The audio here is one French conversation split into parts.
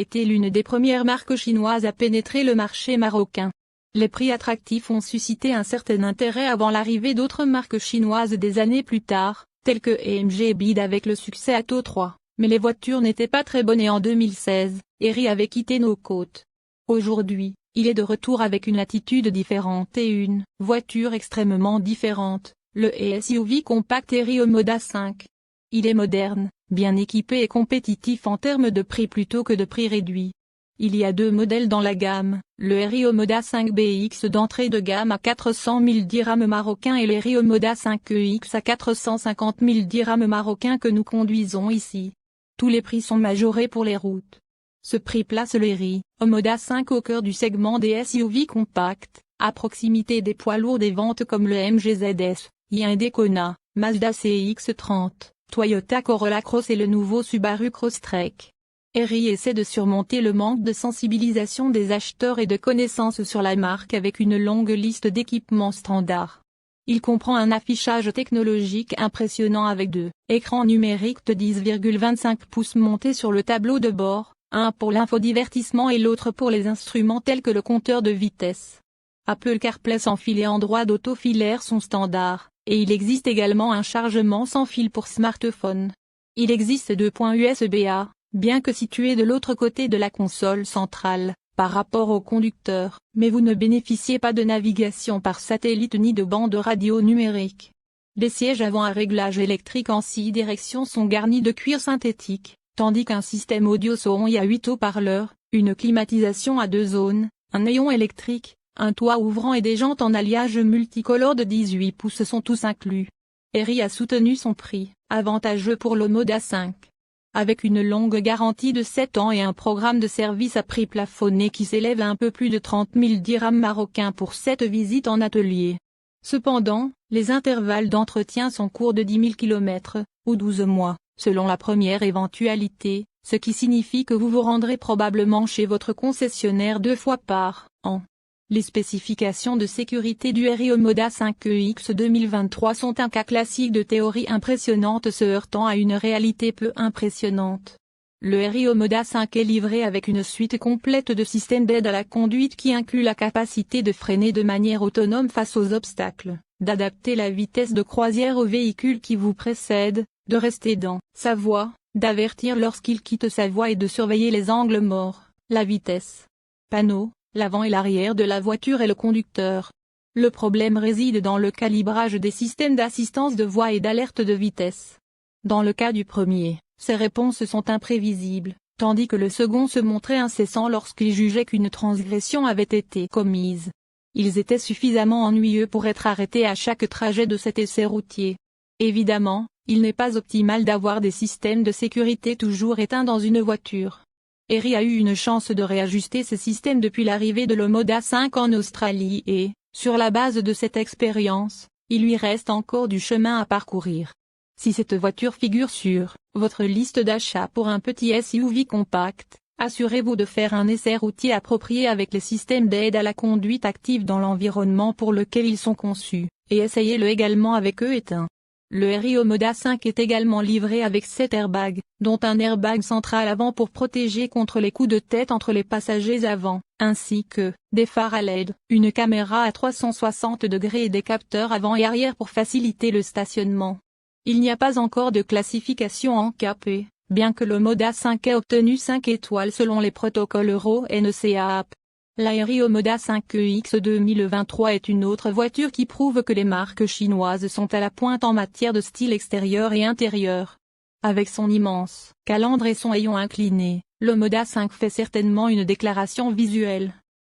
été l'une des premières marques chinoises à pénétrer le marché marocain. Les prix attractifs ont suscité un certain intérêt avant l'arrivée d'autres marques chinoises des années plus tard, telles que AMG BYD avec le succès Atto 3, mais les voitures n'étaient pas très bonnes et en 2016, Héry avait quitté nos côtes. Aujourd'hui, il est de retour avec une attitude différente et une voiture extrêmement différente, le SUV compact Héry Omoda 5. Il est moderne, bien équipé et compétitif en termes de prix plutôt que de prix réduit. Il y a deux modèles dans la gamme, le Héry Omoda 5 BX d'entrée de gamme à 400 000 dirhams marocains et l'Héry Omoda 5 EX à 450 000 dirhams marocains que nous conduisons ici. Tous les prix sont majorés pour les routes. Ce prix place le Héry Omoda 5 au cœur du segment des SUV compacts, à proximité des poids lourds des ventes comme le MG ZS, Hyundai Kona, Mazda CX-30, Toyota Corolla Cross et le nouveau Subaru Crosstrek. Héry essaie de surmonter le manque de sensibilisation des acheteurs et de connaissances sur la marque avec une longue liste d'équipements standards. Il comprend un affichage technologique impressionnant avec deux écrans numériques de 10,25 pouces montés sur le tableau de bord, un pour l'infodivertissement et l'autre pour les instruments tels que le compteur de vitesse. Apple CarPlay sans fil et Android Auto filaire sont standards, et il existe également un chargement sans fil pour smartphone. Il existe deux points USB-A. Bien que situé de l'autre côté de la console centrale, par rapport au conducteur, mais vous ne bénéficiez pas de navigation par satellite ni de bande radio numérique. Les sièges avant à réglage électrique en 6 directions sont garnis de cuir synthétique, tandis qu'un système audio Sony à 8 haut-parleurs, une climatisation à 2 zones, un néon électrique, un toit ouvrant et des jantes en alliage multicolore de 18 pouces sont tous inclus. Héry a soutenu son prix, avantageux pour l'Omoda 5. Avec une longue garantie de 7 ans et un programme de service à prix plafonné qui s'élève à un peu plus de 30 000 dirhams marocains pour 7 visites en atelier. Cependant, les intervalles d'entretien sont courts de 10 000 km, ou 12 mois, selon la première éventualité, ce qui signifie que vous vous rendrez probablement chez votre concessionnaire 2 fois par an. Les spécifications de sécurité du Héry Omoda 5 EX 2023 sont un cas classique de théorie impressionnante se heurtant à une réalité peu impressionnante. Le Héry Omoda 5 est livré avec une suite complète de systèmes d'aide à la conduite qui inclut la capacité de freiner de manière autonome face aux obstacles, d'adapter la vitesse de croisière au véhicule qui vous précède, de rester dans sa voie, d'avertir lorsqu'il quitte sa voie et de surveiller les angles morts, la vitesse. Panneau. L'avant et l'arrière de la voiture et le conducteur. Le problème réside dans le calibrage des systèmes d'assistance de voie et d'alerte de vitesse. Dans le cas du premier, ces réponses sont imprévisibles, tandis que le second se montrait incessant lorsqu'il jugeait qu'une transgression avait été commise. Ils étaient suffisamment ennuyeux pour être arrêtés à chaque trajet de cet essai routier. Évidemment, il n'est pas optimal d'avoir des systèmes de sécurité toujours éteints dans une voiture. Héry a eu une chance de réajuster ses systèmes depuis l'arrivée de l'Omoda 5 en Australie et, sur la base de cette expérience, il lui reste encore du chemin à parcourir. Si cette voiture figure sur votre liste d'achat pour un petit SUV compact, assurez-vous de faire un essai routier approprié avec les systèmes d'aide à la conduite active dans l'environnement pour lequel ils sont conçus, et essayez-le également avec eux éteints. Le Héry Omoda 5 est également livré avec 7 airbags, dont un airbag central avant pour protéger contre les coups de tête entre les passagers avant, ainsi que des phares à LED, une caméra à 360 degrés et des capteurs avant et arrière pour faciliter le stationnement. Il n'y a pas encore de classification en KP, bien que l'Omoda 5 ait obtenu 5 étoiles selon les protocoles Euro NCAP. La Héry Omoda 5 EX 2023 est une autre voiture qui prouve que les marques chinoises sont à la pointe en matière de style extérieur et intérieur. Avec son immense calandre et son haillon incliné, l'Omoda 5 fait certainement une déclaration visuelle.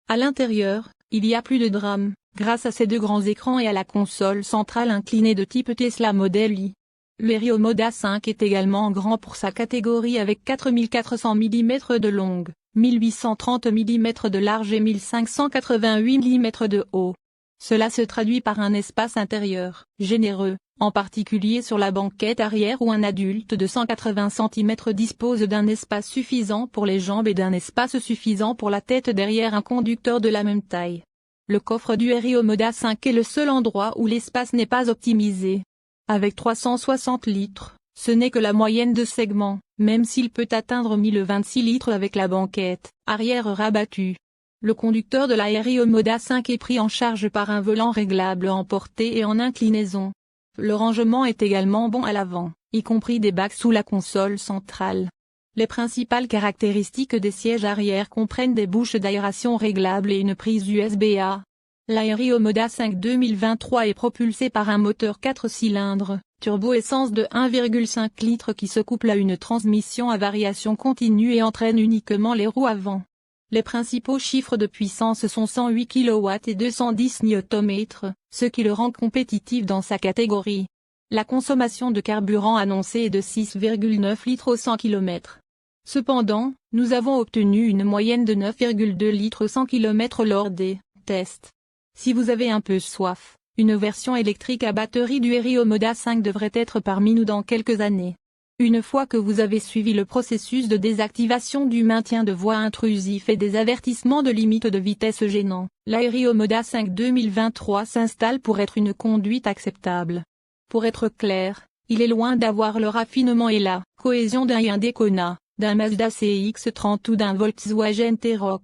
À l'intérieur, il y a plus de drame, grâce à ses 2 grands écrans et à la console centrale inclinée de type Tesla Model I. Le Héry Omoda 5 est également grand pour sa catégorie avec 4400 mm de longue, 1830 mm de large et 1588 mm de haut. Cela se traduit par un espace intérieur généreux, en particulier sur la banquette arrière où un adulte de 180 cm dispose d'un espace suffisant pour les jambes et d'un espace suffisant pour la tête derrière un conducteur de la même taille. Le coffre du Héry Omoda 5 est le seul endroit où l'espace n'est pas optimisé. Avec 360 litres, ce n'est que la moyenne de segment, même s'il peut atteindre 1026 litres avec la banquette arrière rabattue. Le conducteur de la Rio Moda 5 est pris en charge par un volant réglable en portée et en inclinaison. Le rangement est également bon à l'avant, y compris des bacs sous la console centrale. Les principales caractéristiques des sièges arrière comprennent des bouches d'aération réglables et une prise USB-A. La Rio Moda 5 2023 est propulsée par un moteur 4 cylindres, turbo-essence de 1,5 litres qui se couple à une transmission à variation continue et entraîne uniquement les roues avant. Les principaux chiffres de puissance sont 108 kW et 210 Nm, ce qui le rend compétitif dans sa catégorie. La consommation de carburant annoncée est de 6,9 litres au 100 km. Cependant, nous avons obtenu une moyenne de 9,2 litres au 100 km lors des tests. Si vous avez un peu soif, une version électrique à batterie du Rio Moda 5 devrait être parmi nous dans quelques années. Une fois que vous avez suivi le processus de désactivation du maintien de voie intrusif et des avertissements de limite de vitesse gênants, la Rio Moda 5 2023 s'installe pour être une conduite acceptable. Pour être clair, il est loin d'avoir le raffinement et la cohésion d'un Hyundai Kona, d'un Mazda CX-30 ou d'un Volkswagen T-Roc.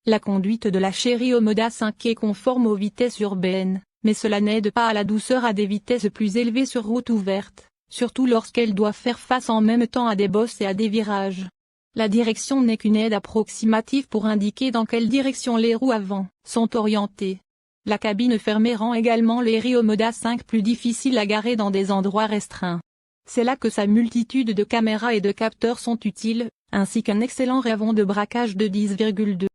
La conduite de la Rio Moda 5 est conforme aux vitesses urbaines, mais cela n'aide pas à la douceur à des vitesses plus élevées sur route ouverte, surtout lorsqu'elle doit faire face en même temps à des bosses et à des virages. La direction n'est qu'une aide approximative pour indiquer dans quelle direction les roues avant sont orientées. La cabine fermée rend également les Rio Moda 5 plus difficiles à garer dans des endroits restreints. C'est là que sa multitude de caméras et de capteurs sont utiles, ainsi qu'un excellent ravin de braquage de 10,2.